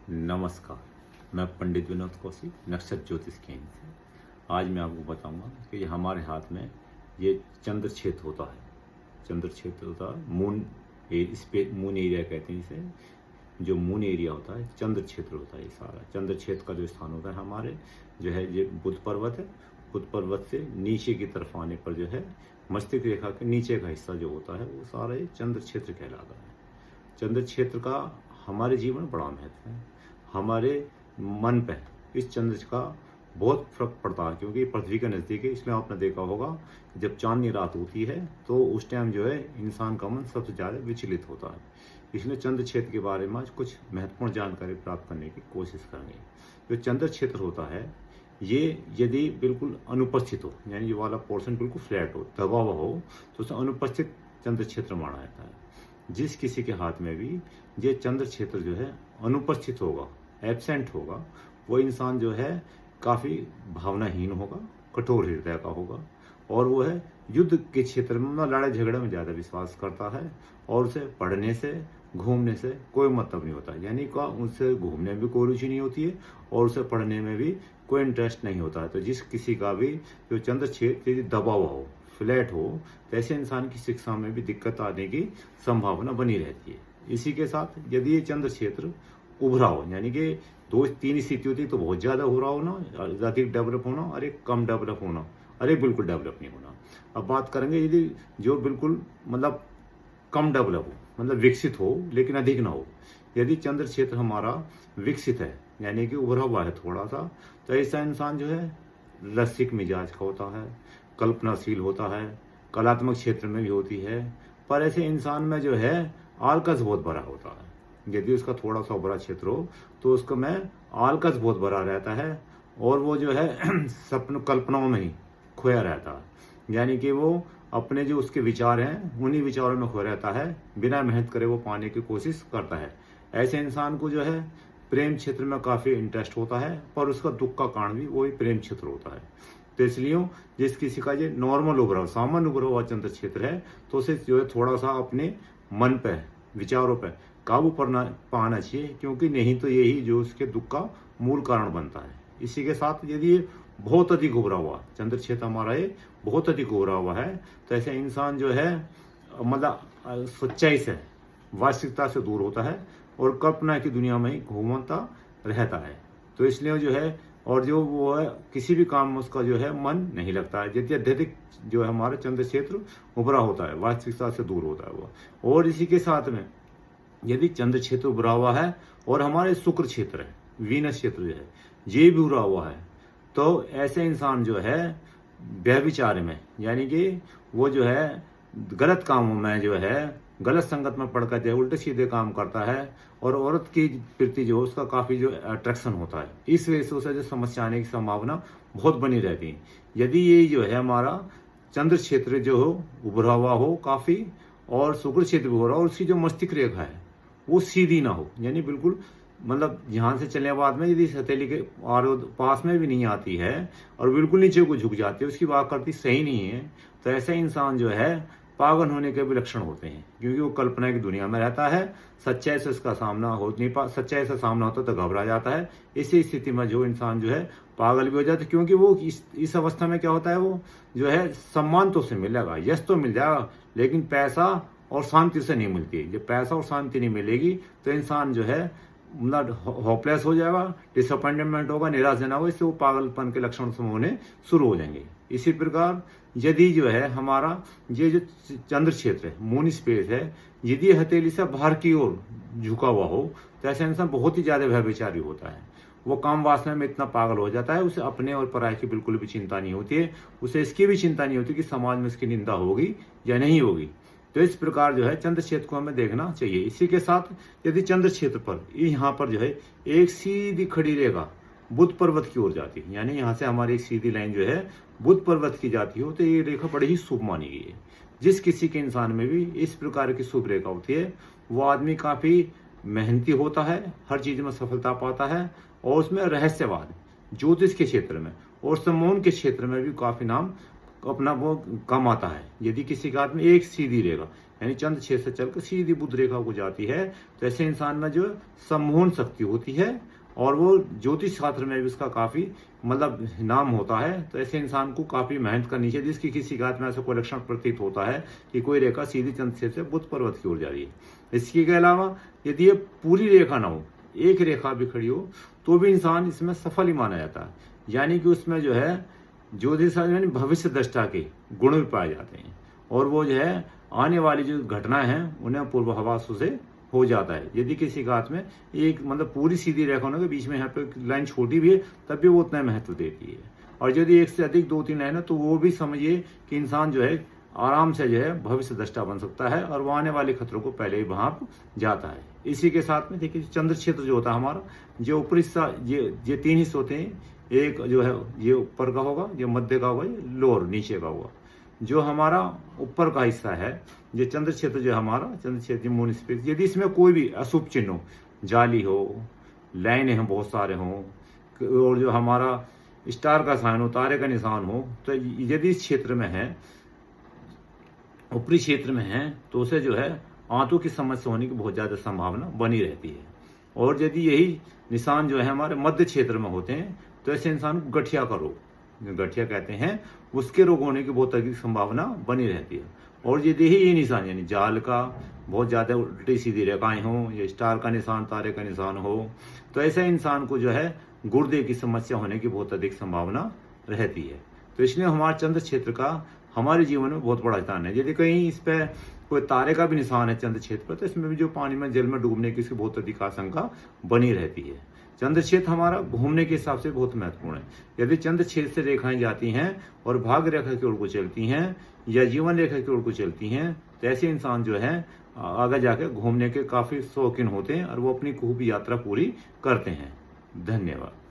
नमस्कार। मैं पंडित विनोद कौशिक, नक्षत्र ज्योतिष केंद्र से। आज मैं आपको बताऊंगा कि ये हमारे हाथ में ये चंद्र क्षेत्र होता है। चंद्र क्षेत्र होता है मून एरिया कहते हैं इसे। जो मून एरिया होता है चंद्र क्षेत्र होता है। ये सारा चंद्र क्षेत्र का जो स्थान होता है हमारे जो है ये बुध पर्वत है। बुध पर्वत से नीचे की तरफ आने पर जो है मस्तिष्क रेखा के नीचे का हिस्सा जो होता है वो सारा ये चंद्र क्षेत्र कहलाता है। चंद्र क्षेत्र का हमारे जीवन में बड़ा महत्व है। हमारे मन पे इस चंद्र का बहुत फर्क पड़ता है, क्योंकि पृथ्वी के नज़दीक है। इसलिए आपने देखा होगा जब चांदनी रात होती है तो उस टाइम जो है इंसान का मन सबसे ज़्यादा विचलित होता है। इसलिए चंद्र क्षेत्र के बारे में आज कुछ महत्वपूर्ण जानकारी प्राप्त करने की कोशिश करेंगे। जो चंद्र क्षेत्र होता है ये यदि बिल्कुल अनुपस्थित हो, यानी ये वाला पोर्शन बिल्कुल फ्लैट हो, दबा हुआ हो, तो उसे अनुपस्थित चंद्र क्षेत्र माना जाता है। जिस किसी के हाथ में भी ये चंद्र क्षेत्र जो है अनुपस्थित होगा, एब्सेंट होगा, वो इंसान जो है काफ़ी भावनाहीन होगा, कठोर हृदय का होगा, और वो है युद्ध के क्षेत्र में लड़ाई झगड़े में ज़्यादा विश्वास करता है, और उसे पढ़ने से घूमने से कोई मतलब नहीं होता। यानी का उनसे घूमने में भी कोई रुचि नहीं होती है और उसे पढ़ने में भी कोई इंटरेस्ट नहीं होता है। तो जिस किसी का भी जो चंद्र क्षेत्र यदि दबा हुआ हो, फ्लैट हो, तो ऐसे इंसान की शिक्षा में भी दिक्कत आने की संभावना बनी रहती है। इसी के साथ यदि ये चंद्र क्षेत्र उभरा हो, यानी कि 2-3 स्थिति होती है, तो बहुत ज़्यादा हो रहा होना, अधिक डेवलप होना, और एक कम डेवलप होना, और एक बिल्कुल डेवलप नहीं होना। अब बात करेंगे यदि जो बिल्कुल मतलब कम डेवलप हो, मतलब विकसित हो लेकिन अधिक ना हो। यदि चंद्र क्षेत्र हमारा विकसित है, यानी कि उभरा हुआ है थोड़ा सा, तो ऐसा इंसान जो है रसिक मिजाज का होता है, कल्पनाशील होता है, कलात्मक क्षेत्र में भी होती है। पर ऐसे इंसान में जो है आलकस बहुत बड़ा होता है। यदि उसका थोड़ा सा बड़ा क्षेत्र हो तो उसको में आलकस बहुत बड़ा रहता है, और वो जो है सपन कल्पनाओं में ही खोया रहता है। यानी कि वो अपने जो उसके विचार हैं उन्हीं विचारों में खोया रहता है, बिना मेहनत करे वो पाने की कोशिश करता है। ऐसे इंसान को जो है प्रेम क्षेत्र में काफ़ी इंटरेस्ट होता है, पर उसका दुख का कारण भी वही प्रेम क्षेत्र होता है। तो इसलिए जिस किसी का ये नॉर्मल उभरा हुआ, सामान्य उभरा हुआ चंद्र क्षेत्र है, तो उसे जो है थोड़ा सा अपने मन पे, विचारों पे काबू पाना चाहिए, क्योंकि नहीं तो यही जो उसके दुख का मूल कारण बनता है। इसी के साथ यदि ये बहुत अधिक उभरा हुआ चंद्र क्षेत्र हमारा ये बहुत अधिक उभरा हुआ है, तो ऐसे इंसान जो है मतलब सच्चाई से, वास्तविकता से दूर होता है और कल्पना की दुनिया में ही घूमता रहता है। तो इसलिए जो है, और जो वो है किसी भी काम में उसका जो है मन नहीं लगता है, यदि अत्यधिक जो है हमारा चंद्र क्षेत्र उभरा होता है, वास्तविकता से दूर होता है वो। और इसी के साथ में यदि चंद्र क्षेत्र उभरा हुआ है और हमारे शुक्र क्षेत्र है, वीनस क्षेत्र जो है ये भी उभरा हुआ है, तो ऐसे इंसान जो है व्यभिचार में, यानी कि वो जो है गलत कामों में जो है गलत संगत में पड़ कर उल्टे सीधे काम करता है, और औरत की प्रति जो उसका काफ़ी जो अट्रैक्शन होता है। इस वजह से उसे जो समस्या आने की संभावना बहुत बनी रहती है। यदि ये जो है हमारा चंद्र क्षेत्र जो हो उभरा हुआ हो काफ़ी, और शुक्र क्षेत्र भी हो रहा हो, और उसकी जो मस्तिष्क रेखा है वो सीधी ना हो, यानी बिल्कुल मतलब यहाँ से चलने के बाद में यदि हथेली के पास में भी नहीं आती है और बिल्कुल नीचे को झुक जाती है, उसकी बात करती सही नहीं है, तो ऐसे इंसान जो है पागल होने के भी लक्षण होते हैं, क्योंकि वो कल्पना की दुनिया में रहता है। सच्चाई से उसका सामना हो नहीं सच्चाई से सामना होता तो घबरा जाता है। इसी स्थिति में जो इंसान जो है पागल भी हो जाता है, क्योंकि वो इस अवस्था में क्या होता है, वो जो है सम्मान तो उसे मिलेगा, यश तो मिल जाएगा, लेकिन पैसा और शांति से नहीं मिलती है। जब पैसा और शांति नहीं मिलेगी तो इंसान जो है मतलब होपलेस हो जाएगा, डिसअपॉइंटमेंट होगा, निराशजनक होगा, इससे वो पागलपन के लक्षण होने शुरू हो जाएंगे। इसी प्रकार यदि जो है हमारा ये जो चंद्र क्षेत्र है, मून स्पेस है, यदि हथेली से बाहर की ओर झुका हुआ हो, तो ऐसा इंसान बहुत ही ज्यादा व्यभिचारी होता है। वो काम वासना में इतना पागल हो जाता है, उसे अपने और पराये की बिल्कुल भी चिंता नहीं होती है। उसे इसकी भी चिंता नहीं होती कि समाज में इसकी निंदा होगी या नहीं होगी। तो इस प्रकार जो है चंद्र क्षेत्र को हमें देखना चाहिए। इसी के साथ यदि चंद्र क्षेत्र पर यहाँ पर जो है एक सीधी खड़ी रेखा बुध पर्वत की ओर जाती है, यानी यहाँ से हमारी एक सीधी लाइन जो है बुध पर्वत की जाती हो, तो ये रेखा बड़ी ही शुभ मानी गई है। जिस किसी के इंसान में भी इस प्रकार की शुभ रेखा होती है, वो आदमी काफी मेहनती होता है, हर चीज में सफलता पाता है, और उसमें रहस्यवाद, ज्योतिष के क्षेत्र में और सम्मोहन के क्षेत्र में भी काफी नाम अपना वो कमाता है। यदि किसी के हाथ में एक सीधी रेखा, यानी चंद्र छेद से चलकर सीधी बुध रेखा को जाती है, तो ऐसे इंसान में जो सम्मोहन शक्ति होती है और वो ज्योतिष शास्त्र में भी उसका काफी मतलब नाम होता है। तो ऐसे इंसान को काफी मेहनत करनी चाहिए जिसकी किसी गात में ऐसा कोई लक्षण प्रतीत होता है कि कोई रेखा सीधी चंद्र छेद से बुध पर्वत की ओर जा रही है। इसके अलावा यदि ये पूरी रेखा ना हो, एक रेखा भी खड़ी हो, तो भी इंसान इसमें सफल ही माना जाता है, यानी कि उसमें जो है ज्योतिष यानी भविष्य दृष्टा के गुण भी पाए जाते हैं और वो जो है आने वाली जो घटनाएं हैं उन्हें पूर्वाभास से हो जाता है। यदि किसी गात में एक मतलब पूरी सीधी रेखा होने के बीच में यहाँ पे लाइन छोटी भी है तब भी वो उतना महत्व देती है, और यदि एक से अधिक 2-3 लाइन है तो वो भी समझिए कि इंसान जो है आराम से जो है भविष्य दृष्टा बन सकता है और वो आने वाले खतरों को पहले ही भांप जाता है। इसी के साथ में देखिए चंद्र क्षेत्र जो होता है हमारा, जो ऊपरी हिस्सा ये 3 हिस्से होते हैं, एक जो है ये ऊपर का होगा, ये मध्य का होगा, ये लोअर नीचे का होगा। जो हमारा ऊपर का हिस्सा है ये चंद्र क्षेत्र जो हमारा चंद्र क्षेत्र मून स्पेस, यदि इसमें कोई भी अशुभ चिन्ह हो, जाली हो, लाइन है बहुत सारे हों, और जो हमारा स्टार का साइन हो, तारे का निशान हो, तो यदि इस क्षेत्र में है, ऊपरी क्षेत्र में है, तो उसे जो है आंतों की समस्या होने की बहुत ज्यादा संभावना बनी रहती है। और यदि यही निशान जो है हमारे मध्य क्षेत्र में होते हैं तो ऐसे इंसान को गठिया का रोग, गठिया कहते हैं, उसके रोग होने की बहुत अधिक संभावना बनी रहती है। और यदि ये निशान यानी जाल का बहुत ज्यादा उल्टी सीधी रेखाएं हो, या स्टार का निशान, तारे का निशान हो, तो ऐसे इंसान को जो है गुर्दे की समस्या होने की बहुत अधिक संभावना रहती है। तो इसलिए हमारे चंद्र क्षेत्र का हमारे जीवन में बहुत बड़ा स्थान है। यदि कहीं इस पे कोई तारे का भी निशान है चंद्र क्षेत्र पर, तो इसमें भी जो पानी में जल में डूबने की इसकी बहुत अधिक आशंका बनी रहती है। चंद्र क्षेत्र हमारा घूमने के हिसाब से बहुत महत्वपूर्ण है। यदि चंद्र क्षेत्र से रेखाएं जाती हैं और भाग्य रेखा की ओर को चलती हैं या जीवन रेखा की ओर को चलती हैं, तो ऐसे इंसान जो है आगे जाकर घूमने के काफी शौकीन होते हैं और वो अपनी खूब यात्रा पूरी करते हैं। धन्यवाद।